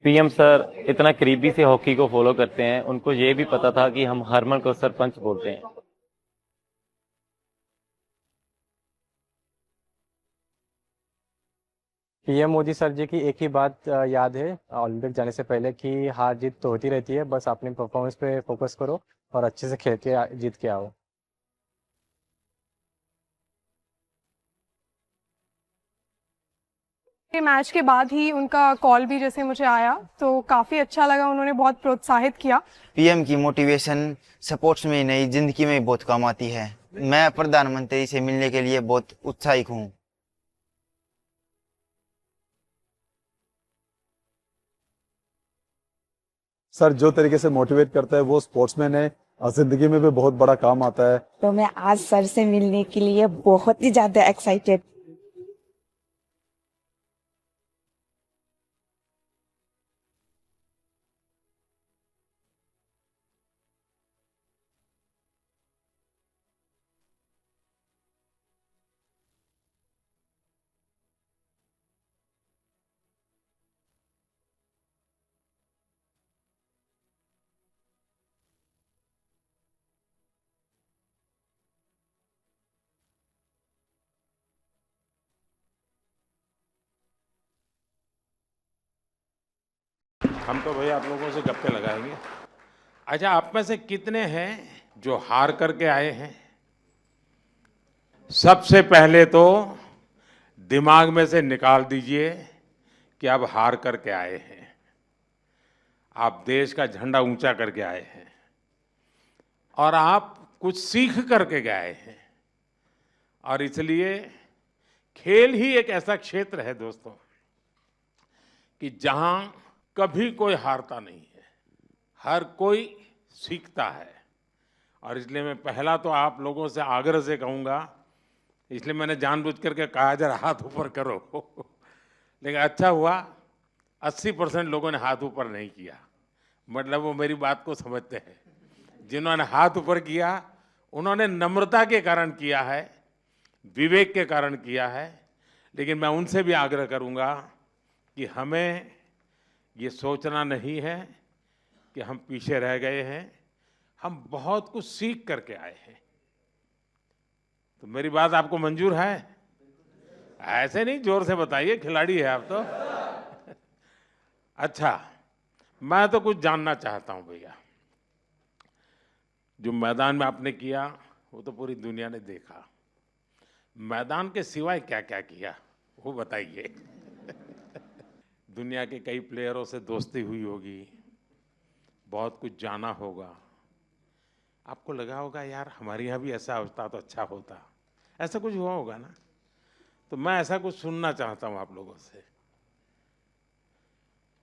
PM sir इतना करीबी से हॉकी को फॉलो करते हैं, उनको ये भी पता था कि हम हरमन को सरपंच बोलते हैं। पीएम मोदी सर जी की एक ही बात याद है ओलंपिक जाने से पहले कि हार जीत तो होती रहती है, बस अपनी परफॉर्मेंस पे फोकस करो और अच्छे से खेल के जीत के आओ। के मैच के बाद ही उनका कॉल भी जैसे मुझे आया तो काफ़ी अच्छा लगा, उन्होंने बहुत प्रोत्साहित किया। पीएम की मोटिवेशन स्पोर्ट्स में ही नहीं, जिंदगी में बहुत काम आती है। मैं प्रधानमंत्री से मिलने के लिए बहुत उत्साहित हूँ। सर जो तरीके से मोटिवेट करता है वो स्पोर्ट्समैन है और जिंदगी में भी बहुत बड़ा काम आता है। तो मैं आज सर से मिलने के लिए बहुत ही ज्यादा एक्साइटेड। हम तो भैया आप लोगों से गप्पे लगाएंगे। अच्छा, आप में से कितने हैं जो हार करके आए हैं? सबसे पहले तो दिमाग में से निकाल दीजिए कि आप हार करके आए हैं। आप देश का झंडा ऊंचा करके आए हैं और आप कुछ सीख करके गए हैं। और इसलिए खेल ही एक ऐसा क्षेत्र है दोस्तों कि जहां कभी कोई हारता नहीं है, हर कोई सीखता है। और इसलिए मैं पहला तो आप लोगों से आग्रह से कहूंगा, इसलिए मैंने जानबूझ करके कहा जरा हाथ ऊपर करो लेकिन अच्छा हुआ 80% लोगों ने हाथ ऊपर नहीं किया, मतलब वो मेरी बात को समझते हैं। जिन्होंने हाथ ऊपर किया उन्होंने नम्रता के कारण किया है, विवेक के कारण किया है। लेकिन मैं उनसे भी आग्रह करूंगा कि हमें ये सोचना नहीं है कि हम पीछे रह गए हैं, हम बहुत कुछ सीख करके आए हैं। तो मेरी बात आपको मंजूर है? ऐसे नहीं, जोर से बताइए, खिलाड़ी है आप तो। अच्छा, मैं तो कुछ जानना चाहता हूं भैया। जो मैदान में आपने किया वो तो पूरी दुनिया ने देखा, मैदान के सिवाय क्या क्या किया वो बताइए। दुनिया के कई प्लेयरों से दोस्ती हुई होगी, बहुत कुछ जाना होगा, आपको लगा होगा यार हमारे यहाँ भी ऐसा होता तो अच्छा होता, ऐसा कुछ हुआ होगा ना? तो मैं ऐसा कुछ सुनना चाहता हूँ आप लोगों से।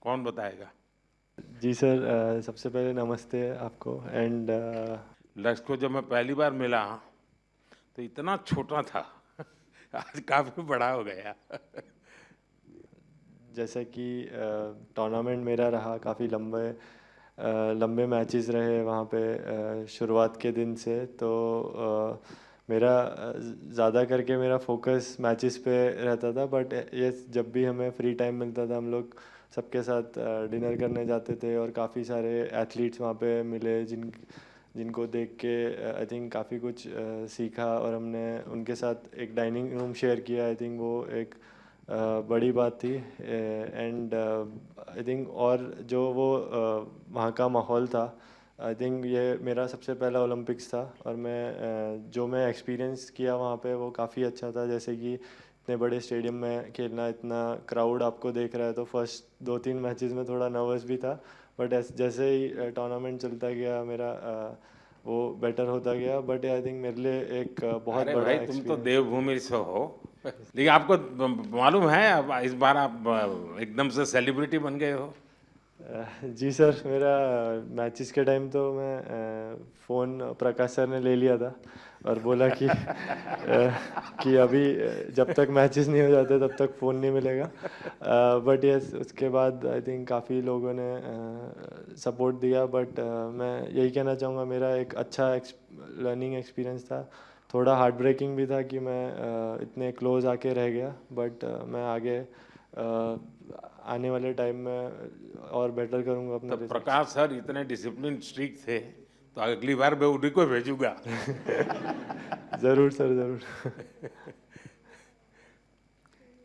कौन बताएगा? जी सर, सबसे पहले नमस्ते आपको। एंड लक्ष्य को जब मैं पहली बार मिला तो इतना छोटा था आज काफी बड़ा हो गया। जैसा कि टूर्नामेंट मेरा रहा, काफ़ी लंबे लंबे मैचेस रहे वहाँ पे शुरुआत के दिन से। तो मेरा ज़्यादा करके मेरा फोकस मैचेस पे रहता था। बट ये जब भी हमें फ्री टाइम मिलता था हम लोग सबके साथ डिनर करने जाते थे और काफ़ी सारे एथलीट्स वहाँ पे मिले जिनको देख के आई थिंक काफ़ी कुछ सीखा। और हमने उनके साथ एक डाइनिंग रूम शेयर किया। आई थिंक वो एक बड़ी बात थी। एंड आई थिंक और जो वो वहाँ का माहौल था, आई थिंक ये मेरा सबसे पहला ओलंपिक्स था। और मैं जो मैं एक्सपीरियंस किया वहाँ पे वो काफ़ी अच्छा था। जैसे कि इतने बड़े स्टेडियम में खेलना, इतना क्राउड आपको देख रहा है, तो फर्स्ट 2-3 मैचेस में थोड़ा नर्वस भी था। बट जैसे ही टूर्नामेंट चलता गया मेरा वो बेटर होता गया। बट आई थिंक मेरे लिए एक बहुत अरे बड़ा भाई तुम तो एक्सपीरियंस। देवभूमि से हो लेकिन आपको मालूम है अब इस बार आप एकदम से सेलिब्रिटी बन गए हो। जी सर, मेरा मैचेस के टाइम तो मैं फ़ोन प्रकाश सर ने ले लिया था और बोला कि कि अभी जब तक मैचेस नहीं हो जाते तब तक फ़ोन नहीं मिलेगा। बट यस, उसके बाद आई थिंक काफ़ी लोगों ने सपोर्ट दिया। बट मैं यही कहना चाहूँगा, मेरा एक अच्छा लर्निंग एक्सपीरियंस था। थोड़ा हार्ट ब्रेकिंग भी था कि मैं इतने क्लोज आके रह गया। बट मैं आगे आने वाले टाइम में और बेटर करूँगा अपना तो result। प्रकाश सर इतने डिसिप्लिन स्ट्रिक्ट थे, तो अगली बार मैं उन्हीं को भेजूंगा। ज़रूर सर, ज़रूर।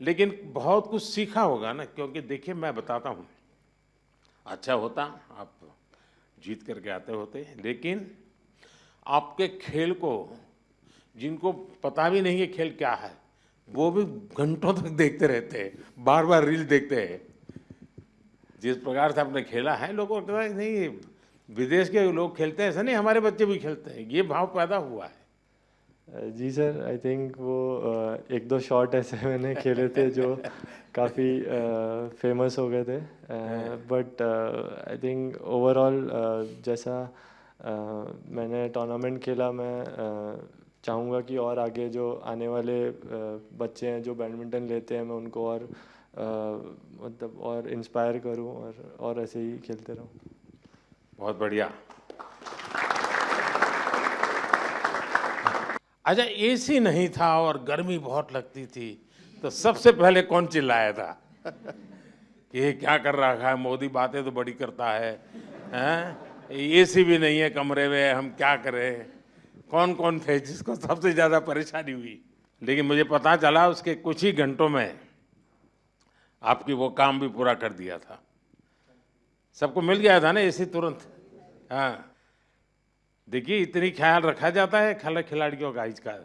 लेकिन बहुत कुछ सीखा होगा ना, क्योंकि देखिए मैं बताता हूँ, अच्छा होता आप जीत करके आते होते, लेकिन आपके खेल को जिनको पता भी नहीं है खेल क्या है, वो भी घंटों तक देखते रहते हैं, बार बार रील देखते हैं। जिस प्रकार से आपने खेला है, लोगों को लगता है नहीं विदेश के लोग खेलते हैं, ऐसा नहीं हमारे बच्चे भी खेलते हैं, ये भाव पैदा हुआ है। जी सर, आई थिंक वो एक दो शॉट ऐसे मैंने खेले थे जो काफ़ी फेमस हो गए थे, बट आई थिंक ओवरऑल जैसा मैंने टूर्नामेंट खेला, मैं चाहूँगा कि और आगे जो आने वाले बच्चे हैं जो बैडमिंटन लेते हैं, मैं उनको और मतलब और इंस्पायर करूँ और ऐसे ही खेलते रहूँ। बहुत बढ़िया। अच्छा, एसी नहीं था और गर्मी बहुत लगती थी, तो सबसे पहले कौन चिल्लाया था कि ये क्या कर रहा है मोदी, बातें तो बड़ी करता है, हैं? एसी भी नहीं है कमरे में, हम क्या करें? कौन कौन थे जिसको सबसे ज़्यादा परेशानी हुई? लेकिन मुझे पता चला उसके कुछ ही घंटों में आपकी वो काम भी पूरा कर दिया था। सबको मिल गया था ना एसी तुरंत। हाँ, देखिए इतनी ख्याल रखा जाता है खिलाड़ियों का, इसका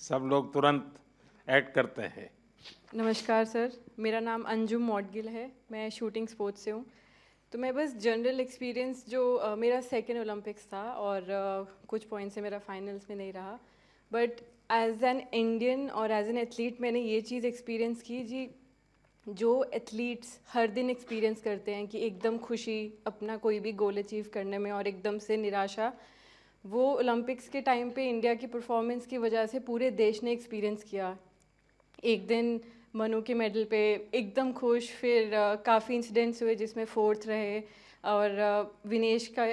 सब लोग तुरंत एक्ट करते हैं। नमस्कार सर, मेरा नाम अंजुम मौडगिल है, मैं शूटिंग स्पोर्ट्स से हूँ। तो मैं बस जनरल एक्सपीरियंस जो मेरा सेकेंड ओलंपिक्स था और कुछ पॉइंट से मेरा फाइनल्स में नहीं रहा, बट एज एन इंडियन और एज एन एथलीट मैंने ये चीज़ एक्सपीरियंस की जी, जो एथलीट्स हर दिन एक्सपीरियंस करते हैं कि एकदम खुशी अपना कोई भी गोल अचीव करने में और एकदम से निराशा, वो ओलंपिक्स के टाइम पे इंडिया की परफॉर्मेंस की वजह से पूरे देश ने एक्सपीरियंस किया। एक दिन मनु के मेडल पे एकदम खुश, फिर काफ़ी इंसिडेंट्स हुए जिसमें फोर्थ रहे, और विनेश का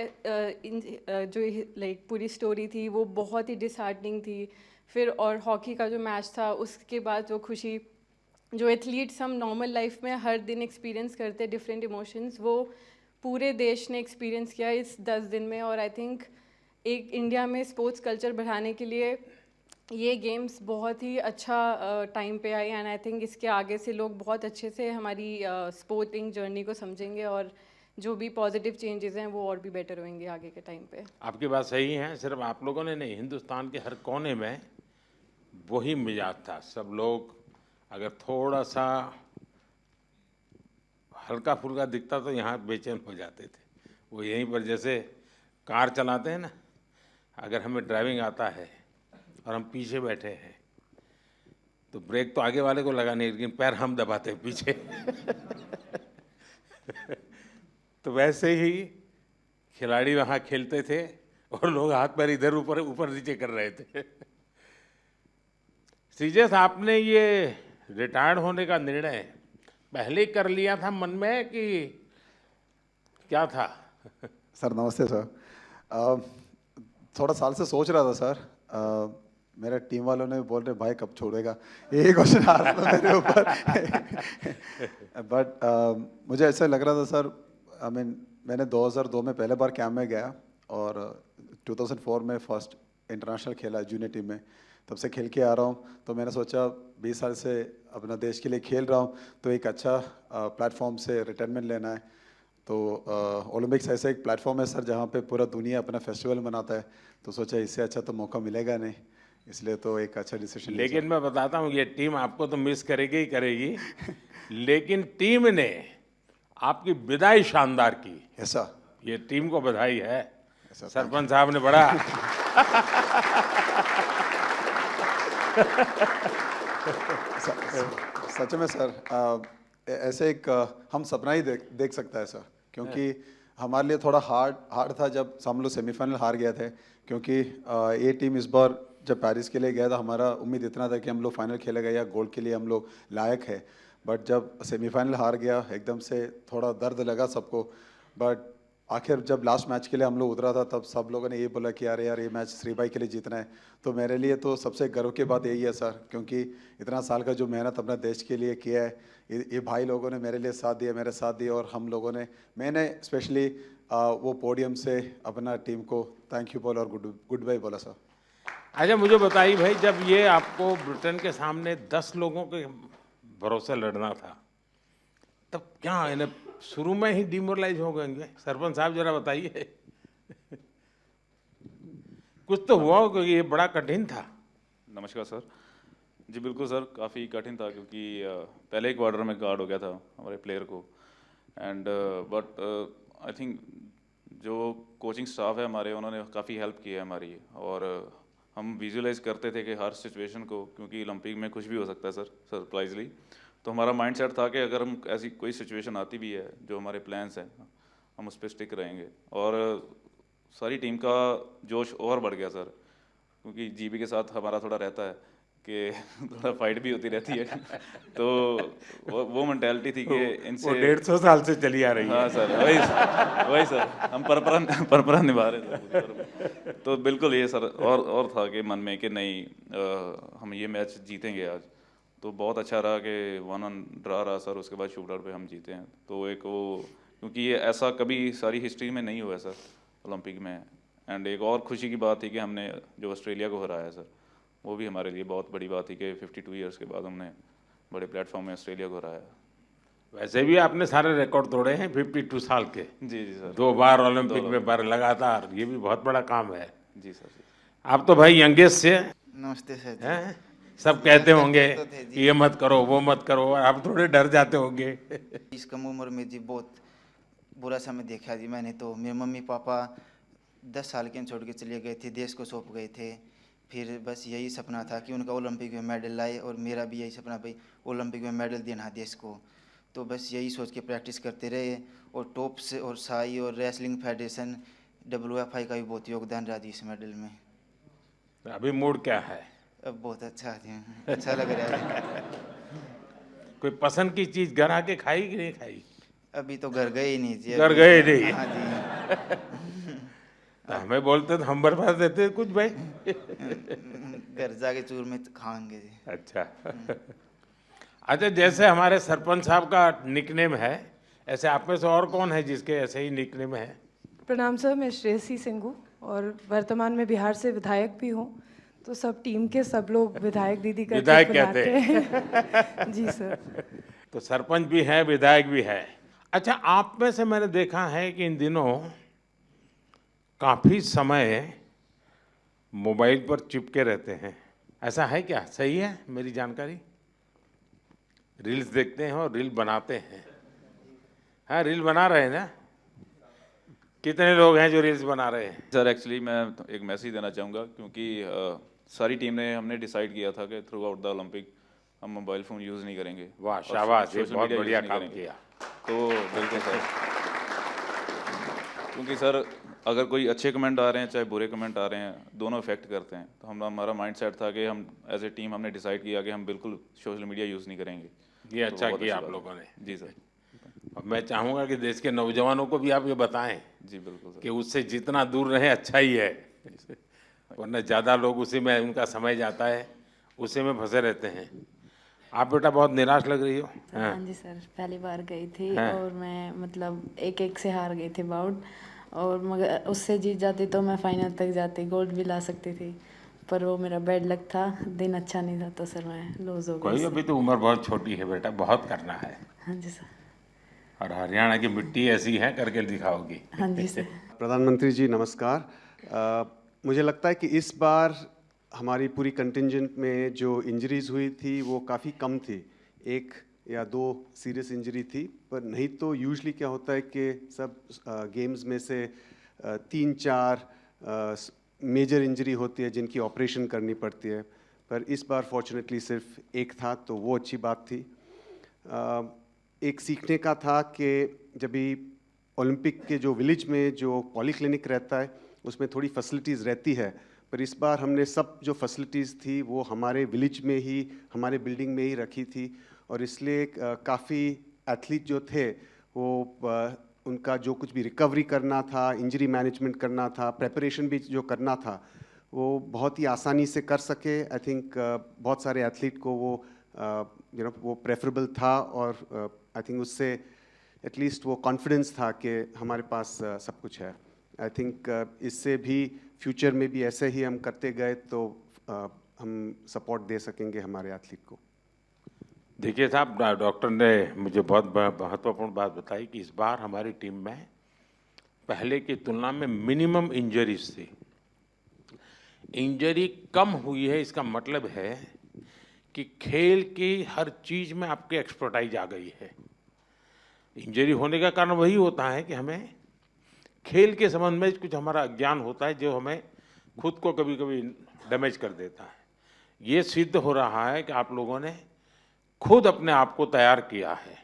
जो लाइक पूरी स्टोरी थी वो बहुत ही डिसहार्टनिंग थी। फिर और हॉकी का जो मैच था उसके बाद जो खुशी, जो एथलीट्स हम नॉर्मल लाइफ में हर दिन एक्सपीरियंस करते डिफरेंट इमोशंस, वो पूरे देश ने एक्सपीरियंस किया इस 10 दिन में। और आई थिंक एक इंडिया में स्पोर्ट्स कल्चर बढ़ाने के लिए ये गेम्स बहुत ही अच्छा टाइम पे आई, एंड आई थिंक इसके आगे से लोग बहुत अच्छे से हमारी स्पोर्टिंग जर्नी को समझेंगे और जो भी पॉजिटिव चेंजेस हैं वो और भी बेटर होंगे आगे के टाइम पे। आपकी बात सही है, सिर्फ आप लोगों ने नहीं, हिंदुस्तान के हर कोने में वही मिजाज था। सब लोग अगर थोड़ा सा हल्का फुल्का दिखता तो यहाँ बेचैन हो जाते थे। वो यहीं पर जैसे कार चलाते हैं ना, अगर हमें ड्राइविंग आता है और हम पीछे बैठे हैं तो ब्रेक तो आगे वाले को लगाने, लेकिन पैर हम दबाते हैं पीछे। तो वैसे ही खिलाड़ी वहाँ खेलते थे और लोग हाथ पैर इधर ऊपर ऊपर नीचे कर रहे थे। श्रीजेश, आपने ये रिटायर्ड होने का निर्णय पहले ही कर लिया था मन में कि क्या था? सर नमस्ते सर। थोड़ा साल से सोच रहा था सर। मेरे टीम वालों ने बोल रहे भाई कब छोड़ेगा, यही क्वेश्चन आ रहा था मेरे ऊपर। बट मुझे ऐसा लग रहा था सर, मैंने 2002 में पहले बार कैंप में गया और 2004 में फर्स्ट इंटरनेशनल खेला जूनियर टीम में, तब से खेल के आ रहा हूँ। तो मैंने सोचा 20 साल से अपना देश के लिए खेल रहा हूँ तो एक अच्छा प्लेटफॉर्म से रिटायरमेंट लेना है। तो ओलंपिक्स ऐसा एक प्लेटफॉर्म है सर जहाँ पे पूरा दुनिया अपना फेस्टिवल मनाता है, तो सोचा इससे अच्छा तो मौका मिलेगा नहीं, इसलिए तो एक अच्छा डिसीजन। लेकिन मैं बताता हूँ ये टीम आपको तो मिस करेगी ही करेगी, लेकिन टीम ने आपकी विदाई शानदार की। ऐसा ये टीम को बधाई है, सरपंच साहब ने बड़ा सच में सर ऐसे एक हम सपना ही देख सकता है सर, क्योंकि हमारे लिए थोड़ा हार्ड था जब हम लोग सेमीफाइनल हार गए थे, क्योंकि ये टीम इस बार जब पेरिस के लिए गया था हमारा उम्मीद इतना था कि हम लोग फाइनल खेलेगा या गोल्ड के लिए हम लोग लायक है। बट जब सेमीफाइनल हार गया एकदम से थोड़ा दर्द लगा सबको, बट आखिर जब लास्ट मैच के लिए हम लोग उतरा था तब सब लोगों ने ये बोला कि यार ये मैच श्री भाई के लिए जीतना है। तो मेरे लिए तो सबसे गर्व की बात यही है सर, क्योंकि इतना साल का जो मेहनत अपने देश के लिए किया है, ये भाई लोगों ने मेरे लिए साथ दिया, मेरे साथ दिया, और हम लोगों ने, मैंने स्पेशली वो पोडियम से अपना टीम को थैंक यू बोला और गुड बाय बोला सर। अच्छा मुझे बताइए भाई, जब ये आपको ब्रिटेन के सामने 10 लोगों के भरोसे लड़ना था, तब क्या इन्हें शुरू में ही डिमोरलाइज हो गए? सरपंच साहब जरा बताइए। कुछ तो हुआ हो, क्योंकि ये बड़ा कठिन था। नमस्कार सर। जी बिल्कुल सर, काफ़ी कठिन था क्योंकि पहले ही क्वार्टर में गार्ड हो गया था हमारे प्लेयर को, एंड बट आई थिंक जो कोचिंग स्टाफ है हमारे, उन्होंने काफ़ी हेल्प की है हमारी, और हम विजुअलाइज करते थे कि हर सिचुएशन को, क्योंकि ओलंपिक में कुछ भी हो सकता है सर, सरप्राइजली। तो हमारा माइंडसेट था कि अगर हम ऐसी कोई सिचुएशन आती भी है, जो हमारे प्लान्स हैं, हम उस पर स्टिक रहेंगे। और सारी टीम का जोश और बढ़ गया सर, क्योंकि जीबी के साथ हमारा थोड़ा रहता है कि थोड़ा फाइट भी होती रहती है। तो वो मेंटालिटी थी कि इनसे 150 साल से चली आ रही है। हाँ सर, वही सर, हम परंपरा निभा रहे थे। तो बिल्कुल ये सर, और था कि मन में कि नहीं हम ये मैच जीतेंगे आज। तो बहुत अच्छा रहा कि 1-1 ड्रा रहा सर, उसके बाद शूट आउट पे हम जीते हैं। तो एक वो, क्योंकि ये ऐसा कभी सारी हिस्ट्री में नहीं हुआ है सर ओलंपिक में। एंड एक और खुशी की बात थी कि हमने जो ऑस्ट्रेलिया को हराया सर, वो भी हमारे लिए बहुत बड़ी बात थी कि 52 ईयर्स के बाद हमने बड़े प्लेटफॉर्म में ऑस्ट्रेलिया को हराया। वैसे भी आपने सारे रिकॉर्ड तोड़े हैं 52 साल के। जी सर, 2 बार ओलंपिक में बार लगातार, ये भी बहुत बड़ा काम है। जी सर। आप तो भाई यंगेस्ट से नमस्ते सर जी। हैं, सब कहते होंगे तो थे जी। कि ये मत करो वो मत करो, आप थोड़े डर जाते होंगे। इस कम उम्र में जी बहुत बुरा समय देखा जी मैंने। तो मेरे मम्मी पापा 10 साल के छोड़ के चले गए थे, देश को सौंप गए थे। फिर बस यही सपना था कि उनका ओलंपिक में मेडल लाए, और मेरा भी यही सपना, भाई ओलंपिक में मेडल देना देश को। तो बस यही सोच के प्रैक्टिस करते रहे, और टॉप्स और साई और रेसलिंग फेडरेशन WFI का भी बहुत योगदान रहा जी इस मेडल में। अभी मूड क्या है? अब बहुत अच्छा है, अच्छा लग रहा है। कोई पसंद की चीज घर आके खाई कि नहीं खाई? अभी तो घर गए ही नहीं जी। घर गए नहीं? हाँ जी। तो हमें बोलते तो हम बर्फा देते कुछ भाई। घर जाके चूर में खाएंगे जी। अच्छा। अच्छा, जैसे हमारे सरपंच साहब का निकनेम है, ऐसे आप में से और कौन है जिसके ऐसे ही निकनेम है? प्रणाम सर, मैं श्रेयसी सिंघू और वर्तमान में बिहार से विधायक भी हूँ। तो सब टीम के सब लोग विधायक दीदी करके विधायक बुलाते कहते हैं। जी सर। तो सरपंच भी है, विधायक भी है। अच्छा, आप में से मैंने देखा है कि इन दिनों काफ़ी समय मोबाइल पर चिपके रहते हैं, ऐसा है क्या? सही है मेरी जानकारी? रील्स देखते हैं और रील बनाते हैं। हाँ, रील बना रहे हैं ना? कितने लोग हैं जो रील्स बना रहे हैं? सर एक्चुअली मैं एक मैसेज देना चाहूँगा, क्योंकि सारी टीम ने, हमने डिसाइड किया था कि थ्रू आउट द ओलंपिक हम मोबाइल फ़ोन यूज़ नहीं करेंगे। वाह, शाबाश, ये सोशल बहुत मीडिया बढ़िया यूज़ नहीं काम करेंगे। किया। तो बिल्कुल सर, क्योंकि सर अगर कोई अच्छे कमेंट आ रहे हैं चाहे बुरे कमेंट आ रहे हैं, दोनों इफेक्ट करते हैं। तो हमारा माइंड सेट था कि हम एज ए टीम हमने डिसाइड किया कि हम बिल्कुल सोशल मीडिया यूज़ नहीं करेंगे। ये अच्छा बहुत किया अच्छी आप बात लोगों है। ने। जी सर। और मैं चाहूँगा कि देश के नौजवानों को भी आप ये बताएं जी बिल्कुल सर। कि उससे जितना दूर रहे अच्छा ही है, वरना ज़्यादा लोग उसी में उनका समय जाता है, उसी में फंसे रहते हैं। आप बेटा बहुत निराश लग रही हो। हाँ जी सर, पहली बार गई थी हाँ। और मैं मतलब 1-1 से हार गई थी बाउट, और मगर उससे जीत जाती तो मैं फाइनल तक जाती, गोल्ड भी ला सकती थी। पर वो मेरा बैड लक था, दिन अच्छा नहीं था, तो सर मैं लूज हो कोई, गई। अभी तो उम्र बहुत छोटी है बेटा, बहुत करना है। हाँ जी सर। और हरियाणा की मिट्टी ऐसी है, करके दिखाओगी। हाँ जी सर। प्रधानमंत्री जी नमस्कार। मुझे लगता है कि इस बार हमारी पूरी कंटिंजेंट में जो इंजरीज हुई थी वो काफ़ी कम थी, 1 या 2 सीरियस इंजरी थी। पर नहीं तो यूजुअली क्या होता है कि सब गेम्स में से 3-4 मेजर इंजरी होती है जिनकी ऑपरेशन करनी पड़ती है। पर इस बार फॉर्चुनेटली सिर्फ 1 था, तो वो अच्छी बात थी। एक सीखने का था कि जब भी ओलंपिक के जो विलेज में जो पॉलीक्लिनिक रहता है उसमें थोड़ी फैसिलिटीज़ रहती है, पर इस बार हमने सब जो फैसिलिटीज़ थी वो हमारे विलेज में ही, हमारे बिल्डिंग में ही रखी थी। और इसलिए काफ़ी एथलीट जो थे वो उनका जो कुछ भी रिकवरी करना था, इंजरी मैनेजमेंट करना था, प्रेपरेशन भी जो करना था, वो बहुत ही आसानी से कर सके। आई थिंक बहुत सारे एथलीट को वो वो प्रेफरेबल था, और आई थिंक उससे एटलीस्ट वो कॉन्फिडेंस था कि हमारे पास सब कुछ है। आई थिंक इससे भी फ्यूचर में भी ऐसे ही हम करते गए तो हम सपोर्ट दे सकेंगे हमारे एथलीट को। देखिए साहब, डॉक्टर ने मुझे बहुत महत्वपूर्ण बात बताई कि इस बार हमारी टीम में पहले की तुलना में मिनिमम इंजरीज थी। इंजरी कम हुई है, इसका मतलब है कि खेल की हर चीज में आपकी एक्सपर्टाइज आ गई है। इंजरी होने का कारण वही होता है कि हमें खेल के संबंध में कुछ हमारा अज्ञान होता है, जो हमें खुद को कभी कभी डैमेज कर देता है। ये सिद्ध हो रहा है कि आप लोगों ने खुद अपने आप को तैयार किया है,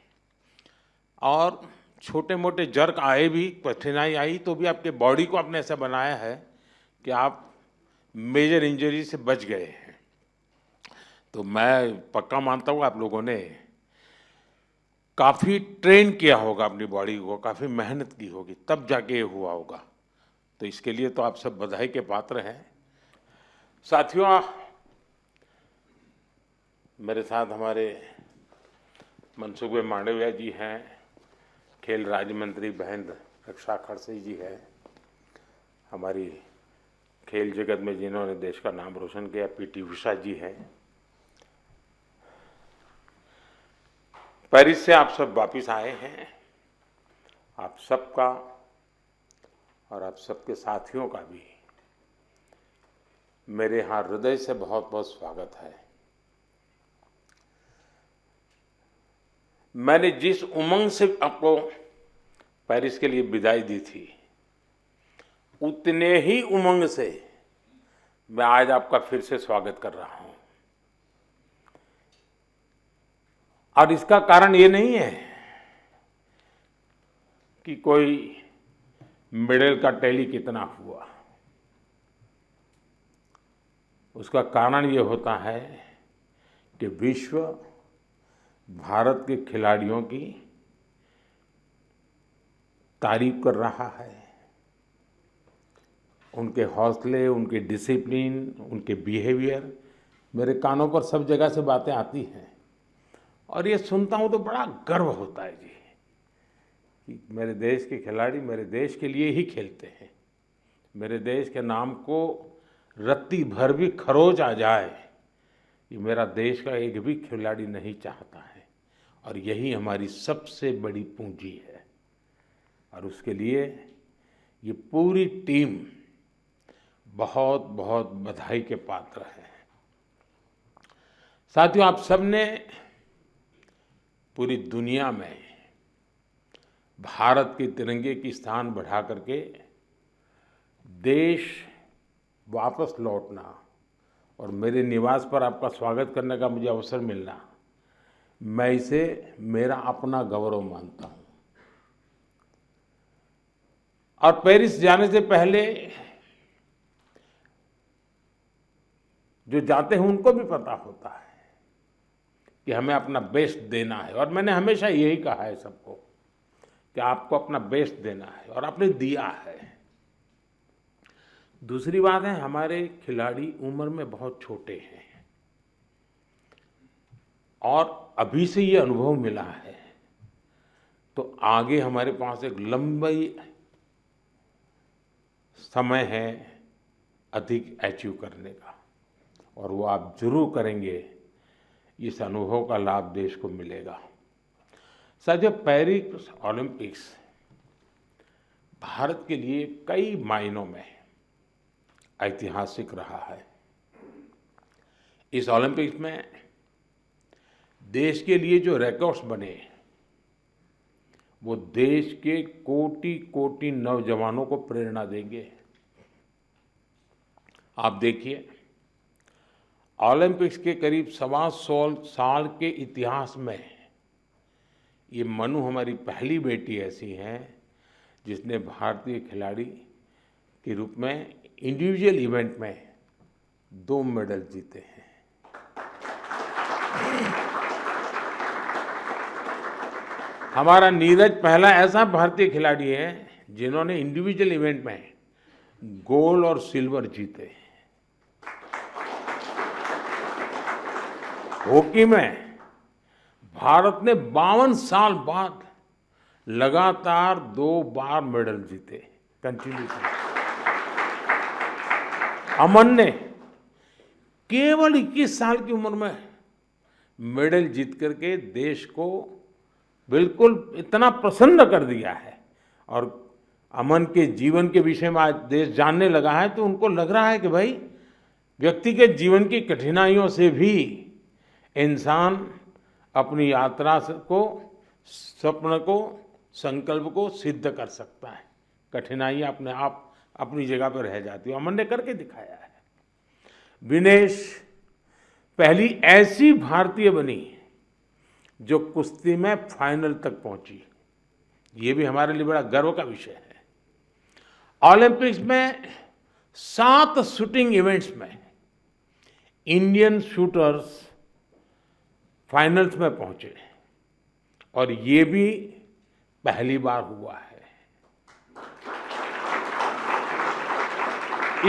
और छोटे मोटे जर्क आए भी, कठिनाई आई तो भी आपके बॉडी को आपने ऐसा बनाया है कि आप मेजर इंजरी से बच गए हैं। तो मैं पक्का मानता हूँ आप लोगों ने काफ़ी ट्रेन किया होगा अपनी बॉडी को, काफ़ी मेहनत की होगी, तब जाके ये हुआ होगा। तो इसके लिए तो आप सब बधाई के पात्र हैं। साथियों, मेरे साथ हमारे मनसुख भाई मांडविया जी हैं, खेल राज्य मंत्री बहन रक्षा खड़से जी है, हमारी खेल जगत में जिन्होंने देश का नाम रोशन किया पीटी उषा जी हैं। पेरिस से आप सब वापिस आए हैं। आप सबका और आप सबके साथियों का भी मेरे यहाँ हृदय से बहुत बहुत स्वागत है। मैंने जिस उमंग से आपको पेरिस के लिए विदाई दी थी, उतने ही उमंग से मैं आज आपका फिर से स्वागत कर रहा हूं। और इसका कारण ये नहीं है कि कोई मेडल का टैली कितना हुआ, उसका कारण ये होता है कि विश्व भारत के खिलाड़ियों की तारीफ कर रहा है। उनके हौसले, उनके डिसिप्लिन, उनके बिहेवियर, मेरे कानों पर सब जगह से बातें आती हैं, और ये सुनता हूँ तो बड़ा गर्व होता है जी कि मेरे देश के खिलाड़ी मेरे देश के लिए ही खेलते हैं। मेरे देश के नाम को रत्ती भर भी खरोच आ जाए, ये मेरा देश का एक भी खिलाड़ी नहीं चाहता है, और यही हमारी सबसे बड़ी पूंजी है। और उसके लिए ये पूरी टीम बहुत बहुत बधाई के पात्र है। साथियों, आप सबने पूरी दुनिया में भारत के तिरंगे की स्थान बढ़ा करके देश वापस लौटना और मेरे निवास पर आपका स्वागत करने का मुझे अवसर मिलना, मैं इसे मेरा अपना गौरव मानता हूं। और पेरिस जाने से पहले जो जाते हैं उनको भी पता होता है कि हमें अपना बेस्ट देना है, और मैंने हमेशा यही कहा है सबको कि आपको अपना बेस्ट देना है, और आपने दिया है। दूसरी बात है, हमारे खिलाड़ी उम्र में बहुत छोटे हैं, और अभी से ये अनुभव मिला है, तो आगे हमारे पास एक लंबी समय है अधिक अचीव करने का, और वो आप जरूर करेंगे। इस अनुभव का लाभ देश को मिलेगा। साथियों, पेरिस ओलंपिक्स भारत के लिए कई मायनों में ऐतिहासिक रहा है। इस ओलंपिक्स में देश के लिए जो रिकॉर्ड्स बने, वो देश के कोटि कोटि नौजवानों को प्रेरणा देंगे। आप देखिए, ओलंपिक्स के करीब 125 साल के इतिहास में ये मनु हमारी पहली बेटी ऐसी हैं जिसने भारतीय खिलाड़ी के रूप में इंडिविजुअल इवेंट में 2 मेडल जीते हैं। हमारा नीरज पहला ऐसा भारतीय खिलाड़ी है जिन्होंने इंडिविजुअल इवेंट में गोल्ड और सिल्वर जीते। हॉकी में भारत ने 52 साल बाद लगातार 2 बार मेडल जीते कंटिन्यूसली। अमन ने केवल 21 साल की उम्र में मेडल जीत करके देश को बिल्कुल इतना प्रसन्न कर दिया है। और अमन के जीवन के विषय में आज देश जानने लगा है, तो उनको लग रहा है कि भाई व्यक्ति के जीवन की कठिनाइयों से भी इंसान अपनी यात्रा को, स्वप्न को, संकल्प को सिद्ध कर सकता है। कठिनाइयां अपने आप अपनी जगह पर रह जाती है। अमन ने करके दिखाया है। विनेश पहली ऐसी भारतीय बनी जो कुश्ती में फाइनल तक पहुंची। ये भी हमारे लिए बड़ा गर्व का विषय है। ओलंपिक्स में 7 शूटिंग इवेंट्स में इंडियन शूटर्स फाइनल्स में पहुंचे और ये भी पहली बार हुआ है।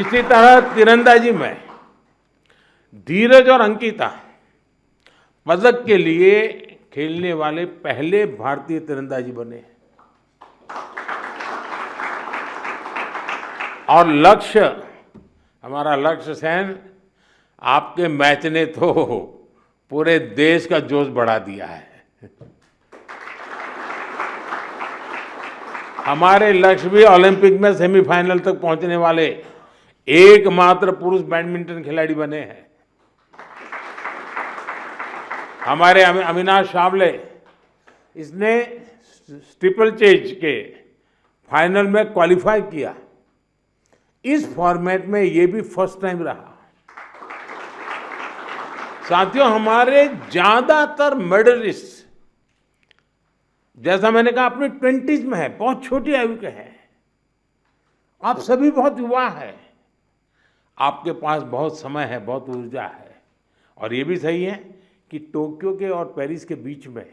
इसी तरह तीरंदाजी में धीरज और अंकिता पदक के लिए खेलने वाले पहले भारतीय तीरंदाजी बने। और लक्ष्य, हमारा लक्ष्य सेन, आपके मैच ने तो पूरे देश का जोश बढ़ा दिया है। हमारे लक्ष्य भी ओलंपिक में सेमीफाइनल तक पहुंचने वाले एकमात्र पुरुष बैडमिंटन खिलाड़ी बने हैं। हमारे अविनाश सावले, इसने स्टीपल चेज के फाइनल में क्वालिफाई किया। इस फॉर्मेट में ये भी फर्स्ट टाइम रहा। साथियों, हमारे ज्यादातर मेडलिस्ट, जैसा मैंने कहा, अपनी 20s में है, बहुत छोटी आयु के हैं। आप सभी बहुत युवा हैं, आपके पास बहुत समय है, बहुत ऊर्जा है। और ये भी सही है कि टोक्यो के और पेरिस के बीच में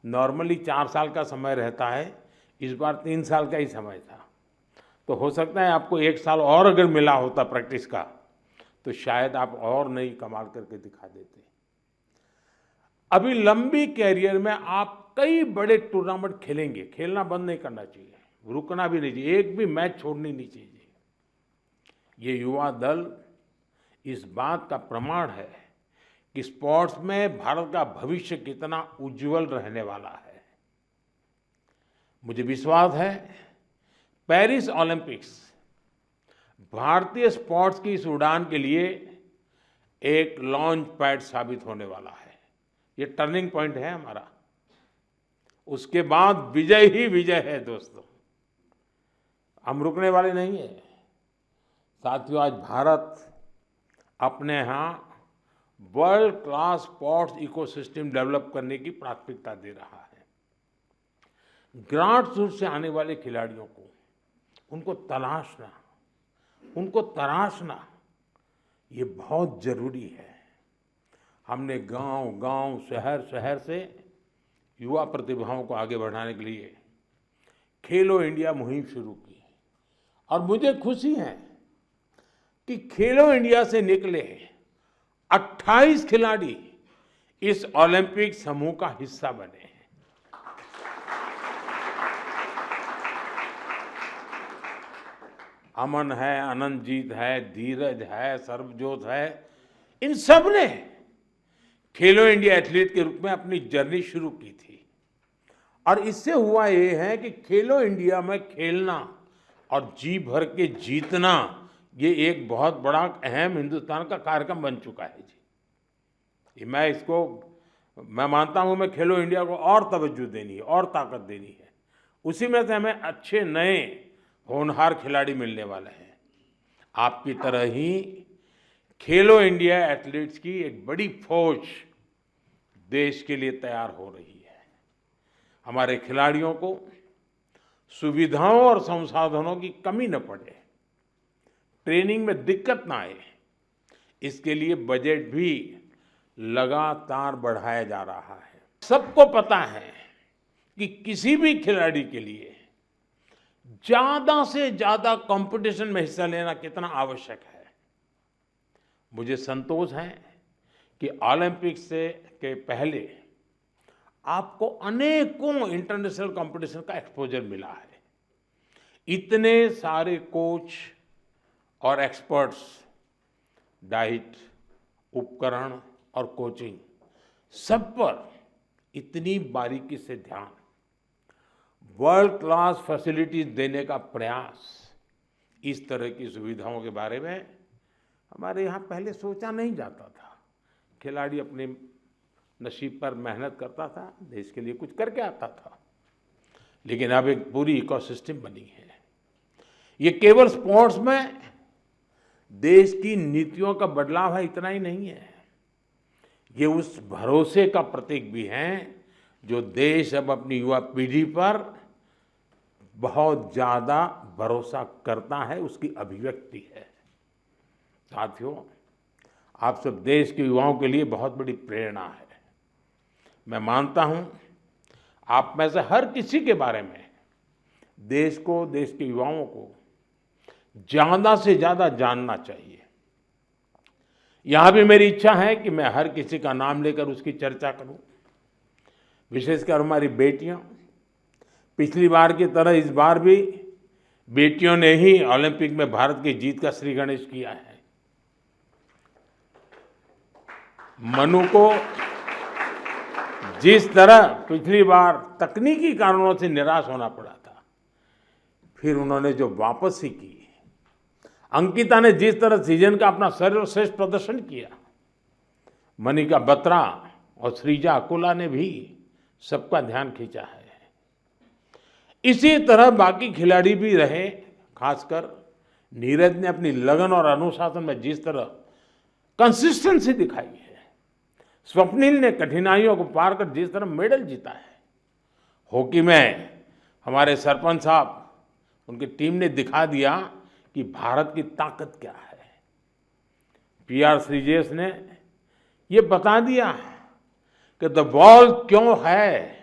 नॉर्मली 4 साल का समय रहता है, इस बार 3 साल का ही समय था। तो हो सकता है आपको 1 साल और अगर मिला होता प्रैक्टिस का, तो शायद आप और नई कमाल करके दिखा देते। अभी लंबी कैरियर में आप कई बड़े टूर्नामेंट खेलेंगे। खेलना बंद नहीं करना चाहिए, रुकना भी नहीं चाहिए, एक भी मैच छोड़नी नहीं चाहिए। ये युवा दल इस बात का प्रमाण है कि स्पोर्ट्स में भारत का भविष्य कितना उज्जवल रहने वाला है। मुझे विश्वास है पेरिस ओलंपिक्स भारतीय स्पोर्ट्स की इस उड़ान के लिए एक लॉन्च पैड साबित होने वाला है। ये टर्निंग पॉइंट है हमारा। उसके बाद विजय ही विजय है दोस्तों, हम रुकने वाले नहीं है। साथियों, आज भारत अपने यहाँ world class sports ecosystem develop करने की प्राथमिकता दे रहा है। ग्रास रूट से आने वाले खिलाड़ियों को, उनको तराशना ये बहुत जरूरी है। हमने गांव-गांव, शहर से युवा प्रतिभाओं को आगे बढ़ाने के लिए खेलो इंडिया मुहिम शुरू की। और मुझे खुशी है कि खेलो इंडिया से निकले 28 खिलाड़ी इस ओलंपिक समूह का हिस्सा बने हैं। अमन है, अनंतजीत है, धीरज है, सर्वजोत है, इन सब ने खेलो इंडिया एथलीट के रूप में अपनी जर्नी शुरू की थी। और इससे हुआ ये है कि खेलो इंडिया में खेलना और जी भर के जीतना, ये एक बहुत बड़ा अहम हिंदुस्तान का कार्यक्रम बन चुका है जी। मैं मानता हूँ मैं खेलो इंडिया को और तवज्जो देनी है और ताकत देनी है। उसी में से हमें अच्छे नए होनहार खिलाड़ी मिलने वाले हैं। आपकी तरह ही खेलो इंडिया एथलीट्स की एक बड़ी फौज देश के लिए तैयार हो रही है। हमारे खिलाड़ियों को सुविधाओं और संसाधनों की कमी न पड़े, ट्रेनिंग में दिक्कत ना आए, इसके लिए बजट भी लगातार बढ़ाया जा रहा है। सबको पता है कि किसी भी खिलाड़ी के लिए ज्यादा से ज्यादा कंपटीशन में हिस्सा लेना कितना आवश्यक है। मुझे संतोष है कि ओलंपिक्स से के पहले आपको अनेकों इंटरनेशनल कंपटीशन का एक्सपोजर मिला है। इतने सारे कोच और एक्सपर्ट्स, डाइट, उपकरण और कोचिंग, सब पर इतनी बारीकी से ध्यान, वर्ल्ड क्लास फैसिलिटीज देने का प्रयास, इस तरह की सुविधाओं के बारे में हमारे यहाँ पहले सोचा नहीं जाता था। खिलाड़ी अपने नसीब पर मेहनत करता था, देश के लिए कुछ करके आता था, लेकिन अब एक पूरी इकोसिस्टम बनी है। ये केवल स्पोर्ट्स में देश की नीतियों का बदलाव है, इतना ही नहीं है, ये उस भरोसे का प्रतीक भी है जो देश अब अपनी युवा पीढ़ी पर बहुत ज्यादा भरोसा करता है, उसकी अभिव्यक्ति है। साथियों, आप सब देश के युवाओं के लिए बहुत बड़ी प्रेरणा है। मैं मानता हूं आप में से हर किसी के बारे में देश को, देश के युवाओं को ज्यादा से ज्यादा जानना चाहिए। यहां भी मेरी इच्छा है कि मैं हर किसी का नाम लेकर उसकी चर्चा करूं, विशेषकर हमारी बेटियां। पिछली बार की तरह इस बार भी बेटियों ने ही ओलंपिक में भारत की जीत का श्री गणेश किया है। मनु को जिस तरह पिछली बार तकनीकी कारणों से निराश होना पड़ा था, फिर उन्होंने जो वापसी की, अंकिता ने जिस तरह सीजन का अपना सर्वश्रेष्ठ प्रदर्शन किया, मनिका बत्रा और श्रीजा अकोला ने भी सबका ध्यान खींचा है। इसी तरह बाकी खिलाड़ी भी रहे, खासकर नीरज ने अपनी लगन और अनुशासन में जिस तरह कंसिस्टेंसी दिखाई है, स्वप्निल ने कठिनाइयों को पार कर जिस तरह मेडल जीता है, हॉकी में हमारे सरपंच साहब, उनकी टीम ने दिखा दिया कि भारत की ताकत क्या है। पीआर श्रीजेश ने ये बता दिया कि द बॉल क्यों है,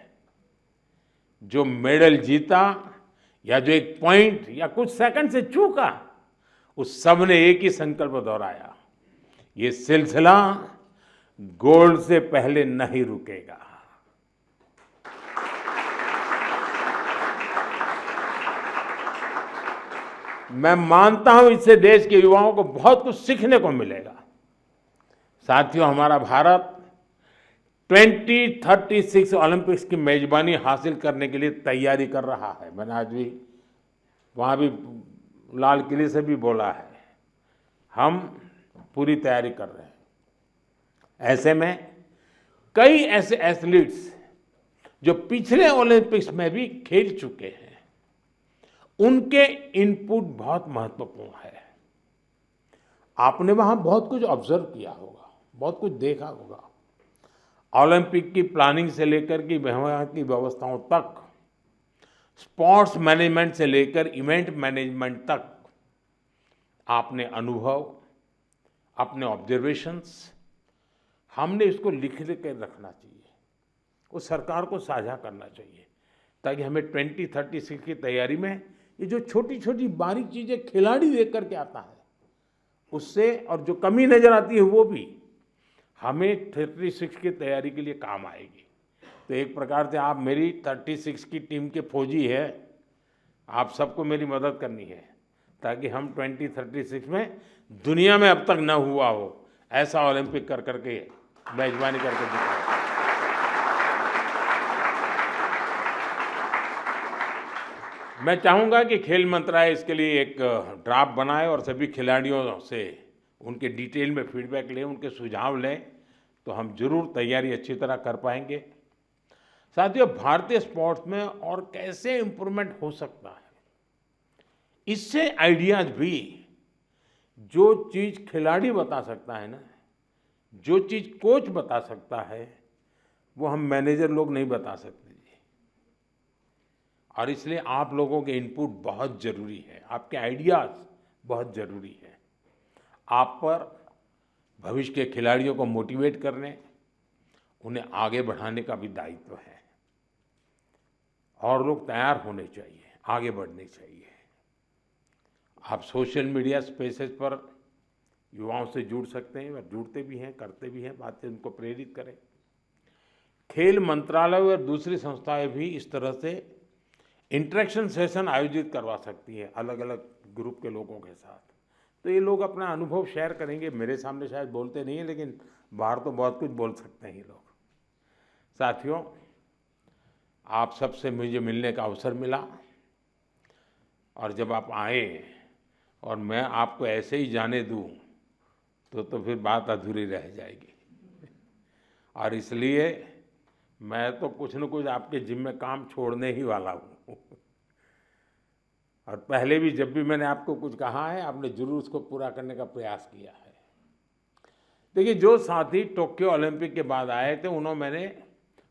जो मेडल जीता या जो एक पॉइंट या कुछ सेकंड से चूका, उस सब ने एक ही संकल्प दोहराया, ये सिलसिला गोल्ड से पहले नहीं रुकेगा। मैं मानता हूं इससे देश के युवाओं को बहुत कुछ सीखने को मिलेगा। साथियों, हमारा भारत 2036 ओलंपिक्स की मेजबानी हासिल करने के लिए तैयारी कर रहा है। मैंने आज भी वहां भी लाल किले से भी बोला है, हम पूरी तैयारी कर रहे हैं। ऐसे में कई ऐसे एथलीट्स जो पिछले ओलंपिक्स में भी खेल चुके हैं, उनके इनपुट बहुत महत्वपूर्ण है। आपने वहां बहुत कुछ ऑब्जर्व किया होगा, बहुत कुछ देखा होगा। ओलंपिक की प्लानिंग से लेकर के वहां की व्यवस्थाओं तक, स्पोर्ट्स मैनेजमेंट से लेकर इवेंट मैनेजमेंट तक, आपने अनुभव, अपने ऑब्जर्वेशंस, हमने इसको लिख के रखना चाहिए, वो सरकार को साझा करना चाहिए, ताकि हमें 2036 की तैयारी में ये जो छोटी छोटी बारीक चीजें खिलाड़ी देख करके आता है, उससे और जो कमी नजर आती है वो भी हमें 36 की तैयारी के लिए काम आएगी। तो एक प्रकार से आप मेरी 36 की टीम के फौजी है, आप सबको मेरी मदद करनी है, ताकि हम 2036 में दुनिया में अब तक न हुआ हो ऐसा ओलंपिक कर करके मेजबानी करके दिखाएं। मैं चाहूंगा कि खेल मंत्रालय इसके लिए एक ड्राफ्ट बनाए और सभी खिलाड़ियों से उनके डिटेल में फीडबैक लें, उनके सुझाव लें, तो हम जरूर तैयारी अच्छी तरह कर पाएंगे। साथियों, भारतीय स्पोर्ट्स में और कैसे इम्प्रूवमेंट हो सकता है, इससे आइडियाज भी, जो चीज खिलाड़ी बता सकता है ना, जो चीज कोच बता सकता है, वो हम मैनेजर लोग नहीं बता सकते। और इसलिए आप लोगों के इनपुट बहुत जरूरी है, आपके आइडियाज बहुत जरूरी है। आप पर भविष्य के खिलाड़ियों को मोटिवेट करने, उन्हें आगे बढ़ाने का भी दायित्व है। और लोग तैयार होने चाहिए, आगे बढ़ने चाहिए। आप सोशल मीडिया स्पेसेस पर युवाओं से जुड़ सकते हैं और जुड़ते भी हैं, करते भी हैं, बातें उनको प्रेरित करें। खेल मंत्रालय और दूसरी संस्थाएं भी इस तरह से इंटरेक्शन सेशन आयोजित करवा सकती हैं अलग अलग ग्रुप के लोगों के साथ। तो ये लोग अपना अनुभव शेयर करेंगे। मेरे सामने शायद बोलते नहीं हैं, लेकिन बाहर तो बहुत कुछ बोल सकते हैं ये लोग। साथियों, आप सबसे मुझे मिलने का अवसर मिला, और जब आप आए और मैं आपको ऐसे ही जाने दूं तो फिर बात अधूरी रह जाएगी। और इसलिए मैं तो कुछ न कुछ आपके जिम्मे काम छोड़ने ही वाला हूँ। और पहले भी जब भी मैंने आपको कुछ कहा है, आपने जरूर उसको पूरा करने का प्रयास किया है। देखिए, जो साथी टोक्यो ओलंपिक के बाद आए थे, उन्होंने मैंने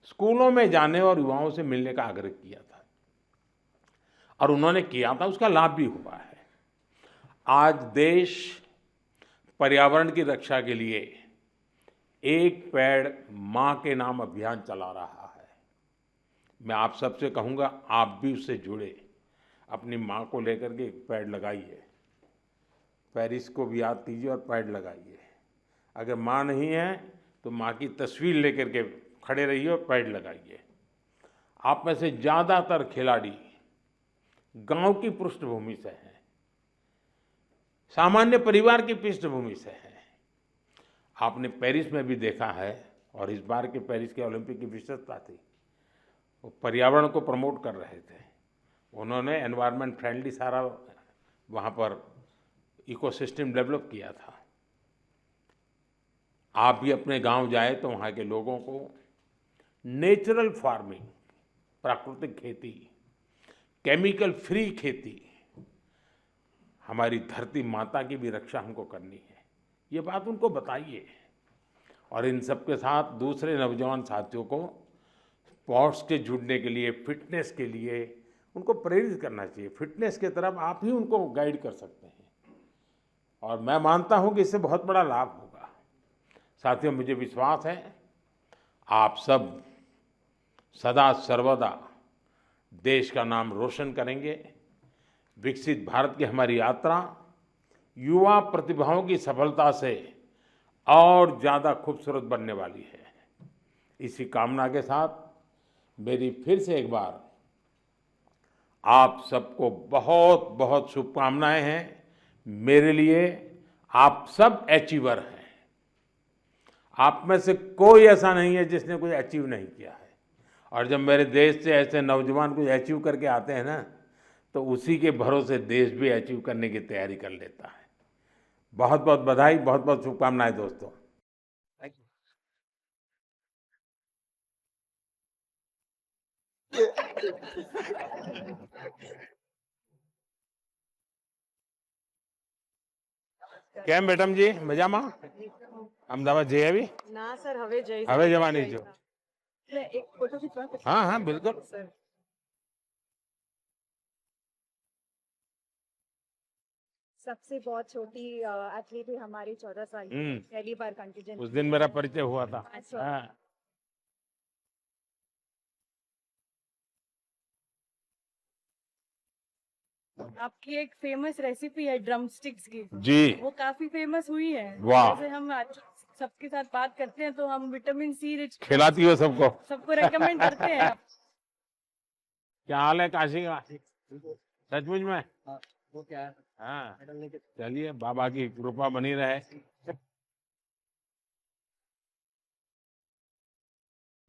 स्कूलों में जाने और युवाओं से मिलने का आग्रह किया था, और उन्होंने किया था, उसका लाभ भी हुआ है। आज देश पर्यावरण की रक्षा के लिए एक पेड़ मां के नाम अभियान चला रहा है। मैं आप सबसे कहूंगा, आप भी उससे जुड़े, अपनी मां को लेकर के एक पेड़ लगाइए। पेरिस को भी याद कीजिए और पेड़ लगाइए। अगर मां नहीं है तो मां की तस्वीर लेकर के खड़े रहिए और पेड़ लगाइए। आप में से ज़्यादातर खिलाड़ी गांव की पृष्ठभूमि से हैं, सामान्य परिवार की पृष्ठभूमि से हैं। आपने पेरिस में भी देखा है, और इस बार के पेरिस के ओलंपिक की विशेषता थी, वो पर्यावरण को प्रमोट कर रहे थे। उन्होंने एनवायरनमेंट फ्रेंडली सारा वहाँ पर इकोसिस्टम डेवलप किया था। आप भी अपने गांव जाए तो वहाँ के लोगों को नेचुरल फार्मिंग, प्राकृतिक खेती, केमिकल फ्री खेती, हमारी धरती माता की भी रक्षा हमको करनी है, ये बात उनको बताइए। और इन सब के साथ दूसरे नौजवान साथियों को स्पोर्ट्स के जुड़ने के लिए, फिटनेस के लिए उनको प्रेरित करना चाहिए। फिटनेस की तरफ आप ही उनको गाइड कर सकते हैं, और मैं मानता हूं कि इससे बहुत बड़ा लाभ होगा। साथियों, मुझे विश्वास है आप सब सदा सर्वदा देश का नाम रोशन करेंगे। विकसित भारत की हमारी यात्रा युवा प्रतिभाओं की सफलता से और ज़्यादा खूबसूरत बनने वाली है। इसी कामना के साथ मेरी फिर से एक बार आप सबको बहुत बहुत शुभकामनाएं हैं। मेरे लिए आप सब अचीवर हैं। आप में से कोई ऐसा नहीं है जिसने कुछ अचीव नहीं किया है। और जब मेरे देश से ऐसे नौजवान कुछ अचीव करके आते हैं ना, तो उसी के भरोसे देश भी अचीव करने की तैयारी कर लेता है। बहुत बहुत बधाई, बहुत बहुत शुभकामनाएं दोस्तों। કેમ મેડમ जी મજામાં? અમદાવાદ જઈ આવી? ના સર, હવે જઈશ. હવે જવાની છો? એક ફોટો ખીચવા. हाँ हाँ बिल्कुल। સર, सबसे बहुत छोटी एथलीट है हमारी 14 साल की, पहली बार कंटीजेंट। उस दिन मेरा परिचय हुआ था। अच्छा। हाँ। आपकी एक फेमस रेसिपी है ड्रम स्टिक्स की जी। वो काफी फेमस हुई है। वाह। जैसे हम आज सबके साथ बात करते हैं तो हम विटामिन सी रिच खिलाती हो सबको? सबको रेकमेंड करते हैं। क्या हाल है काशी का? सचमुच में? वो क्या है? हाँ, चलिए, बाबा की कृपा बनी रहे।